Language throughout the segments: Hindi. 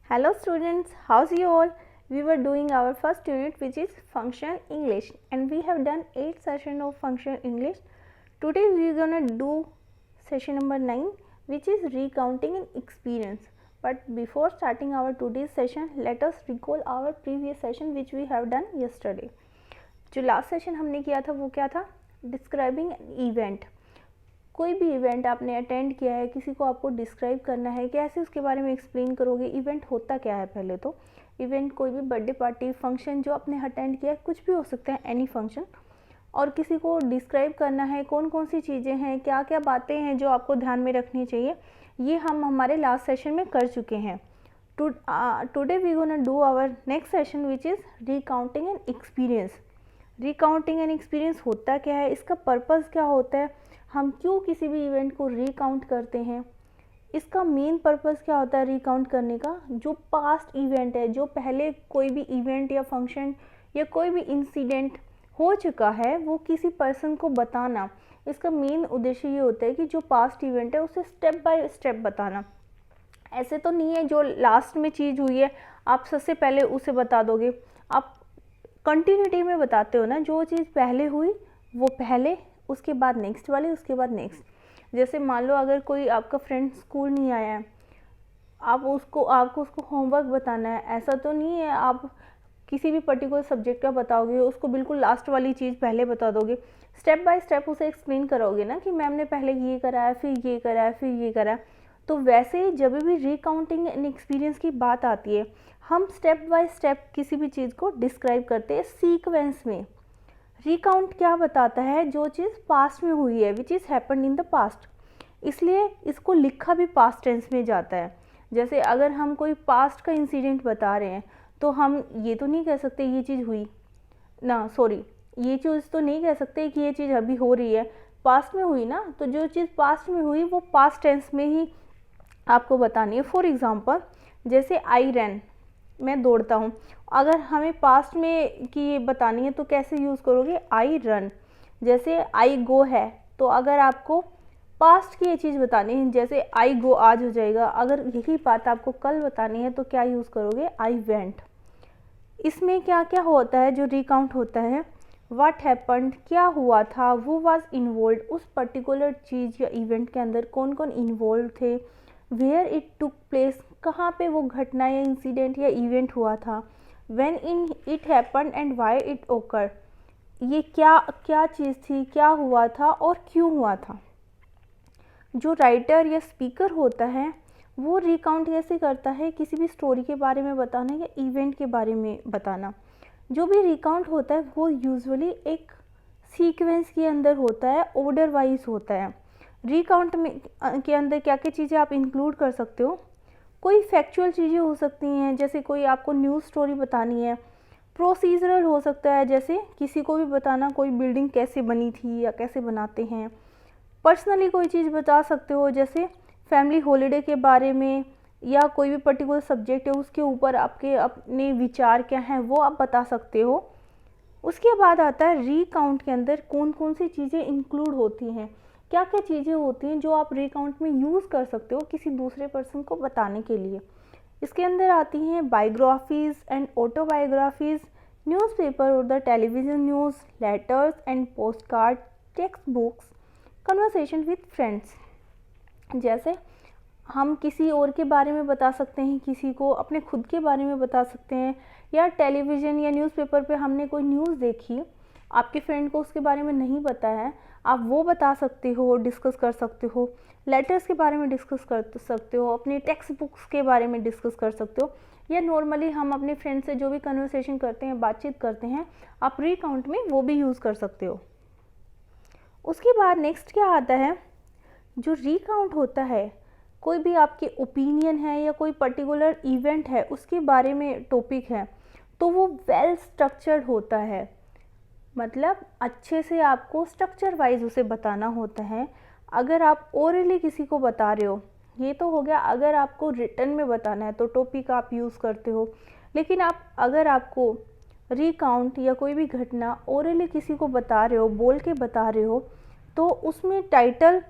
Hello students, how's you all? We were doing our first unit which is functional English and we have done 8 sessions of functional English. Today we are gonna do session number 9 which is recounting an experience. But before starting our today's session, let us recall our previous session which we have done yesterday. जो लास्ट सेशन हमने किया था वो क्या था? Describing an event. कोई भी इवेंट आपने अटेंड किया है, किसी को आपको डिस्क्राइब करना है, कैसे उसके बारे में एक्सप्लेन करोगे. इवेंट होता क्या है? पहले तो इवेंट कोई भी बर्थडे पार्टी फंक्शन जो आपने अटेंड किया है, कुछ भी हो सकता है, एनी फंक्शन. और किसी को डिस्क्राइब करना है कौन कौन सी चीज़ें हैं, क्या क्या बातें हैं जो आपको ध्यान में रखनी चाहिए, ये हम हमारे लास्ट सेशन में कर चुके हैं. Today we gonna do our next session which is recounting an experience. Recounting an experience होता क्या है, इसका पर्पज़ क्या होता है, हम क्यों किसी भी इवेंट को रिकाउंट करते हैं, इसका मेन पर्पज़ क्या होता है रिकाउंट करने का. जो पास्ट इवेंट है, जो पहले कोई भी इवेंट या फंक्शन या कोई भी इंसिडेंट हो चुका है, वो किसी पर्सन को बताना. इसका मेन उद्देश्य ये होता है कि जो पास्ट इवेंट है उसे स्टेप बाय स्टेप बताना. ऐसे तो नहीं है जो लास्ट में चीज़ हुई है आप सबसे पहले उसे बता दोगे. आप कंटिन्यूटी में बताते हो ना, जो चीज़ पहले हुई वो पहले, उसके बाद नेक्स्ट वाली, उसके बाद नेक्स्ट. जैसे मान लो अगर कोई आपका फ्रेंड स्कूल नहीं आया है, आपको उसको होमवर्क बताना है. ऐसा तो नहीं है आप किसी भी पर्टिकुलर सब्जेक्ट का बताओगे, उसको बिल्कुल लास्ट वाली चीज़ पहले बता दोगे. स्टेप बाय स्टेप उसे एक्सप्लेन करोगे ना कि मैम ने पहले ये कराया, फिर ये कराया, फिर ये कराया. तो वैसे ही जब भी रिकाउंटिंग एन एक्सपीरियंस की बात आती है, हम स्टेप बाय स्टेप किसी भी चीज़ को डिस्क्राइब करते हैं सीक्वेंस में. रिकाउंट क्या बताता है, जो चीज़ पास्ट में हुई है, which is happen in the past. इसलिए इसको लिखा भी पास्ट टेंस में जाता है. जैसे अगर हम कोई पास्ट का इंसिडेंट बता रहे हैं तो हम ये तो नहीं कह सकते ये चीज़ हुई ना, सॉरी, ये चीज़ तो नहीं कह सकते कि ये चीज़ अभी हो रही है, पास्ट में हुई ना. तो जो चीज़ पास्ट में हुई वो पास्ट टेंस में ही आपको बतानी है. फॉर एग्ज़ाम्पल जैसे आई रैन, मैं दौड़ता हूँ. अगर हमें पास्ट में की ये बतानी है तो कैसे यूज़ करोगे, आई रन. जैसे आई गो है, तो अगर आपको पास्ट की ये चीज़ बतानी है, जैसे आई गो आज हो जाएगा. अगर यही बात आपको कल बतानी है तो क्या यूज़ करोगे, आई वेंट. इसमें क्या क्या होता है जो रिकाउंट होता है, व्हाट हैपन्ड, क्या हुआ था, वो वाज इन्वॉल्व, उस पर्टिकुलर चीज़ या इवेंट के अंदर कौन कौन इन्वॉल्व थे, वेयर इट टुक प्लेस, कहाँ पे वो घटना या इंसिडेंट या इवेंट हुआ था, when in it happened and why it ओकर, ये क्या क्या चीज़ थी, क्या हुआ था और क्यों हुआ था. जो राइटर या स्पीकर होता है वो रिकाउंट कैसे करता है, किसी भी स्टोरी के बारे में बताना या इवेंट के बारे में बताना. जो भी रिकाउंट होता है वो यूजुअली एक सीक्वेंस के अंदर होता है, ऑर्डर वाइज होता है. रिकाउंट में के अंदर क्या क्या चीज़ें आप इंक्लूड कर सकते हो, कोई फैक्चुअल चीज़ें हो सकती हैं, जैसे कोई आपको न्यूज़ स्टोरी बतानी है. प्रोसीजरल हो सकता है, जैसे किसी को भी बताना कोई बिल्डिंग कैसे बनी थी या कैसे बनाते हैं. पर्सनली कोई चीज़ बता सकते हो, जैसे फैमिली हॉलिडे के बारे में, या कोई भी पर्टिकुलर सब्जेक्ट है उसके ऊपर आपके अपने विचार क्या हैं वो आप बता सकते हो. उसके बाद आता है रिकाउंट के अंदर कौन कौन सी चीज़ें इंक्लूड होती हैं, क्या क्या चीज़ें होती हैं जो आप रिकाउंट में यूज़ कर सकते हो किसी दूसरे पर्सन को बताने के लिए. इसके अंदर आती हैं बायोग्राफीज़ एंड ऑटोबायोग्राफीज़, न्यूज़पेपर और the television news, letters and post card, text books, conversation with friends. जैसे हम किसी और के बारे में बता सकते हैं, किसी को अपने खुद के बारे में बता सकते हैं, या टेलीविज़न या न्यूज़पेपर पे हमने कोई न्यूज़ देखी, आपके फ्रेंड को उसके बारे में नहीं पता है, आप वो बता सकते हो, डिस्कस कर सकते हो. लेटर्स के बारे में डिस्कस कर सकते हो, अपने टेक्स्ट बुक्स के बारे में डिस्कस कर सकते हो, या नॉर्मली हम अपने फ्रेंड से जो भी कन्वर्सेशन करते हैं, बातचीत करते हैं, आप रिकाउंट में वो भी यूज़ कर सकते हो. उसके बाद नेक्स्ट क्या आता है, जो रिकाउंट होता है, कोई भी आपके ओपिनियन है या कोई पर्टिकुलर इवेंट है उसके बारे में टॉपिक है, तो वो वेल स्ट्रक्चर्ड होता है. मतलब अच्छे से आपको स्ट्रक्चर वाइज उसे बताना होता है. अगर आप ओरली किसी को बता रहे हो, ये तो हो गया. अगर आपको रिटन में बताना है तो टॉपिक आप यूज़ करते हो, लेकिन अगर आपको रिकाउंट या कोई भी घटना ओरली किसी को बता रहे हो, बोल के बता रहे हो, तो उसमें टाइटल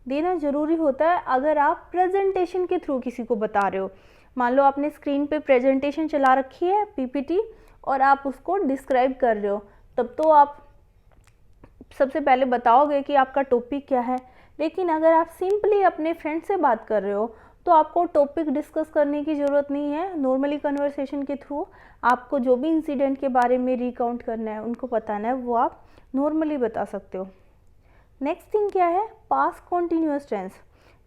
देना ज़रूरी होता है. अगर आप प्रेजेंटेशन के थ्रू किसी को बता रहे हो, मान लो आपने स्क्रीन पे प्रेजेंटेशन चला रखी है पीपीटी और आप उसको डिस्क्राइब कर रहे हो, तब तो आप सबसे पहले बताओगे कि आपका टॉपिक क्या है। लेकिन अगर आप सिंपली अपने फ्रेंड से बात कर रहे हो तो आपको टॉपिक डिस्कस करने की ज़रूरत नहीं है। नॉर्मली कन्वर्सेशन के थ्रू आपको जो भी इंसिडेंट के बारे में रिकाउंट करना है, उनको बताना है, वो आप नॉर्मली बता सकते हो। नेक्स्ट थिंग क्या है, पास्ट कॉन्टीन्यूअस टेंस।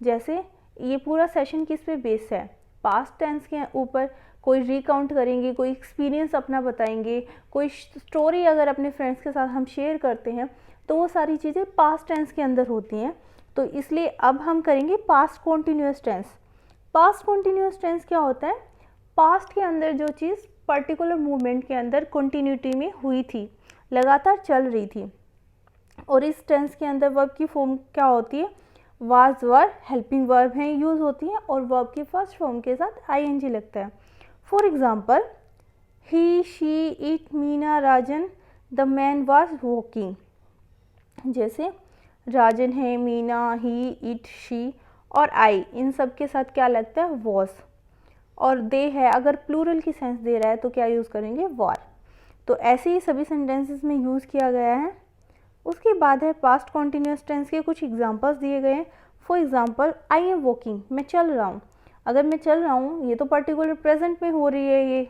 जैसे ये पूरा सेशन किस पे बेस है, पास्ट टेंस के ऊपर। कोई रिकाउंट करेंगे, कोई एक्सपीरियंस अपना बताएंगे, कोई स्टोरी अगर अपने फ्रेंड्स के साथ हम शेयर करते हैं तो वो सारी चीज़ें पास्ट टेंस के अंदर होती हैं। तो इसलिए अब हम करेंगे past continuous tense. Past continuous tense क्या होता है, पास्ट के अंदर जो चीज़ पर्टिकुलर मूवमेंट के अंदर कंटिन्यूटी में हुई थी, लगातार चल रही थी। और इस टेंस के अंदर वर्ब की फॉर्म क्या होती है, वाज वर, हेल्पिंग वर्ब हैं यूज़ होती है और वर्ब की फर्स्ट फॉर्म के साथ आईएनजी लगता है। For example, he, she, it, Meena, Rajan, the man was walking. जैसे राजन है, मीना, ही, इट, शी और आई, इन सब के साथ क्या लगता है, वॉज। और दे है, अगर प्लूरल की सेंस दे रहा है तो क्या यूज़ करेंगे, वर। तो ऐसे ही सभी सेंटेंसेस में यूज़ किया गया है। उसके बाद है पास्ट कॉन्टीन्यूअस टेंस के कुछ एग्जांपल्स दिए गए हैं। For example, I am walking, मैं चल रहा हूँ। अगर मैं चल रहा हूँ, ये तो पर्टिकुलर प्रेजेंट में हो रही है, ये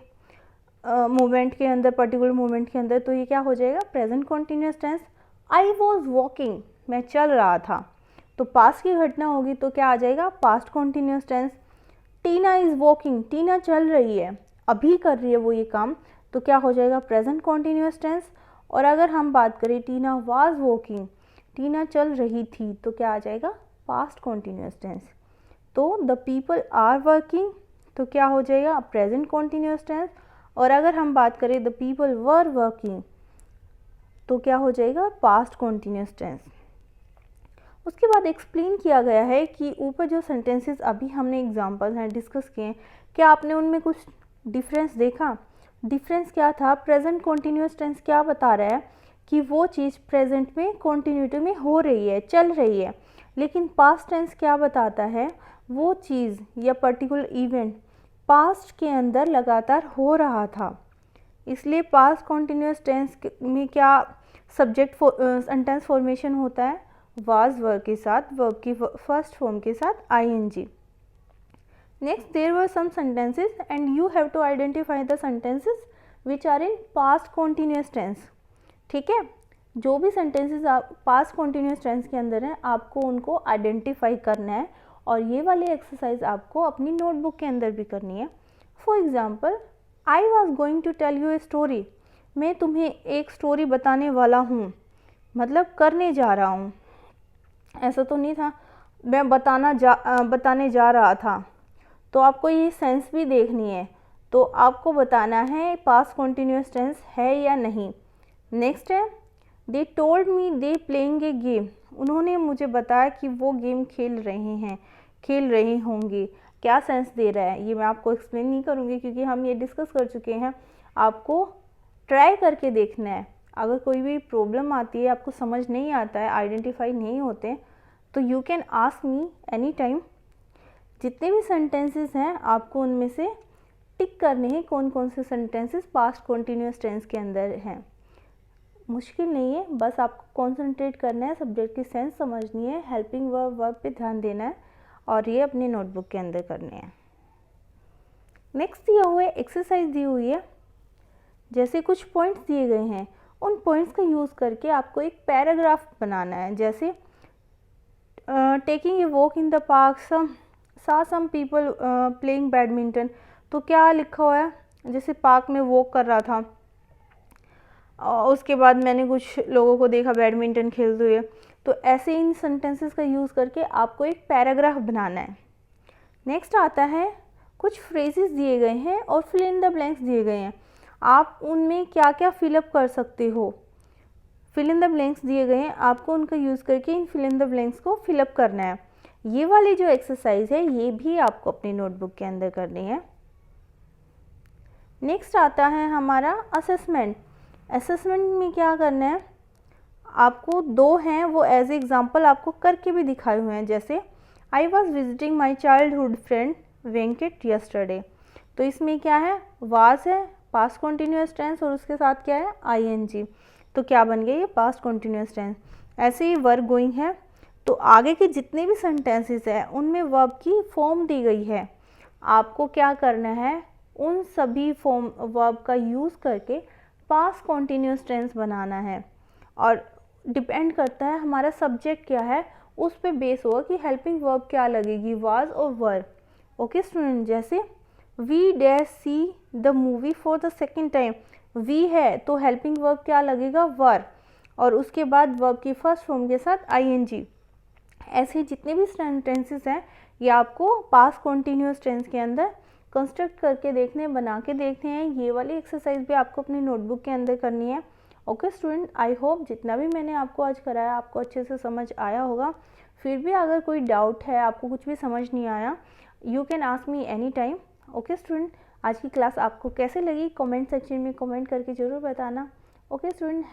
मोमेंट के अंदर, पर्टिकुलर मोमेंट के अंदर, तो ये क्या हो जाएगा, present continuous tense. I was walking, मैं चल रहा था, तो पास्ट की घटना होगी तो क्या आ जाएगा, past continuous tense. Tina is walking, Tina चल रही है, अभी कर रही है वो ये काम, तो क्या हो जाएगा, प्रेजेंट कॉन्टीन्यूअस टेंस। और अगर हम बात करें टीना वाज वॉकिंग, टीना चल रही थी, तो क्या आ जाएगा, पास्ट कॉन्टीन्यूअस टेंस। तो द पीपल आर वर्किंग, तो क्या हो जाएगा, प्रेजेंट कॉन्टीन्यूअस टेंस। और अगर हम बात करें द पीपल वर वर्किंग, तो क्या हो जाएगा, पास्ट कॉन्टीन्यूअस टेंस। उसके बाद एक्सप्लेन किया गया है कि ऊपर जो सेंटेंसेस अभी हमने एग्जांपल हैं डिस्कस किए, क्या आपने उनमें कुछ डिफरेंस देखा। डिफरेंस क्या था, प्रेजेंट कॉन्टीन्यूअस टेंस क्या बता रहा है कि वो चीज़ प्रेजेंट में कॉन्टीन्यूटी में हो रही है, चल रही है। लेकिन पास्ट टेंस क्या बताता है, वो चीज़ या पर्टिकुलर इवेंट पास्ट के अंदर लगातार हो रहा था। इसलिए पास्ट कॉन्टीन्यूअस टेंस में क्या सब्जेक्ट सेंटेंस फॉर्मेशन होता है, वाज वर्ब के साथ, वर्ब की फर्स्ट फॉर्म के साथ I N G. Next, there were some sentences and you have to identify the sentences which are in past continuous tense. ठीक है, जो भी सेंटेंसेस आप पास्ट कॉन्टीन्यूअस टेंस के अंदर हैं, आपको उनको आइडेंटिफाई करना है और ये वाली एक्सरसाइज आपको अपनी नोटबुक के अंदर भी करनी है। For example, I was going to tell you a story, मैं तुम्हें एक स्टोरी बताने वाला हूँ, मतलब करने जा रहा हूँ, ऐसा तो नहीं था मैं बताने जा रहा था। तो आपको ये सेंस भी देखनी है, तो आपको बताना है पास्ट कॉन्टीन्यूअस टेंस है या नहीं। नेक्स्ट है, they told me they playing a game, उन्होंने मुझे बताया कि वो गेम खेल रहे हैं, खेल रहे होंगे। क्या सेंस दे रहा है, ये मैं आपको एक्सप्लेन नहीं करूँगी क्योंकि हम ये डिस्कस कर चुके हैं। आपको ट्राई करके देखना है। अगर कोई भी प्रॉब्लम आती है, आपको समझ नहीं आता है, आइडेंटिफाई नहीं होते, तो you can ask me any time. जितने भी सेंटेंसेस हैं आपको उनमें से टिक करने हैं कौन कौन से सेंटेंसेस पास्ट कॉन्टीन्यूअस टेंस के अंदर हैं। मुश्किल नहीं है, बस आपको कॉन्सेंट्रेट करना है, सब्जेक्ट की सेंस समझनी है, हेल्पिंग वर्ब, वर्ब पे ध्यान देना है और ये अपनी नोटबुक के अंदर करने हैं। नेक्स्ट दिया हुआ है, एक्सरसाइज दी हुई है। जैसे कुछ पॉइंट्स दिए गए हैं, उन पॉइंट्स का यूज़ करके आपको एक पैराग्राफ बनाना है। जैसे taking a walk in the park, some people playing badminton, तो क्या लिखा हुआ है, जैसे पार्क में वॉक कर रहा था और उसके बाद मैंने कुछ लोगों को देखा बैडमिंटन खेलते हुए। तो ऐसे इन सेंटेंसेस का यूज़ करके आपको एक पैराग्राफ बनाना है। नेक्स्ट आता है, कुछ फ्रेजेस दिए गए हैं और फिल इन द ब्लैंक्स दिए गए हैं, आप उनमें क्या क्या फिलअप कर सकते हो। फिल इन द ब्लैंक्स दिए गए हैं, आपको उनका यूज़ करके इन फिल इन द ब्लैंक्स को फिलअप करना है। ये वाली जो एक्सरसाइज है ये भी आपको अपनी नोटबुक के अंदर करनी है। नेक्स्ट आता है हमारा असेसमेंट। असेसमेंट में क्या करना है, आपको दो हैं वो एज एग्जाम्पल आपको करके भी दिखाए हुए हैं। जैसे I was visiting my childhood friend Venkat yesterday. तो इसमें क्या है, वाज है, पास्ट कॉन्टिन्यूअस टेंस और उसके साथ क्या है, आईएनजी। तो क्या बन गया ये पास्ट कॉन्टिन्यूअस टेंस। ऐसे ही वर्ब गोइंग है, तो आगे के जितने भी सेंटेंसेस हैं उनमें वर्ब की फॉर्म दी गई है। आपको क्या करना है, उन सभी फॉर्म वर्ब का यूज़ करके पास्ट कॉन्टिन्यूअस टेंस बनाना है। और डिपेंड करता है हमारा सब्जेक्ट क्या है, उस पे बेस होगा कि हेल्पिंग वर्ब क्या लगेगी, वाज और वर। ओके स्टूडेंट, जैसे we dash see the movie for the second time, we है तो हेल्पिंग वर्ब क्या लगेगा, वर, और उसके बाद वर्ब की फर्स्ट फॉर्म के साथ आईएनजी। ऐसे जितने भी सेंटेंसेस हैं ये आपको पास्ट कॉन्टिन्यूअस टेंस के अंदर कंस्ट्रक्ट करके देखने, बना के देखते हैं। ये वाली एक्सरसाइज भी आपको अपनी नोटबुक के अंदर करनी है। ओके स्टूडेंट, आई होप जितना भी मैंने आपको आज कराया आपको अच्छे से समझ आया होगा। फिर भी अगर कोई डाउट है, आपको कुछ भी समझ नहीं आया, you can ask me any time. Okay student, आज की क्लास आपको कैसे लगी कमेंट सेक्शन में कमेंट करके ज़रूर बताना। Okay student.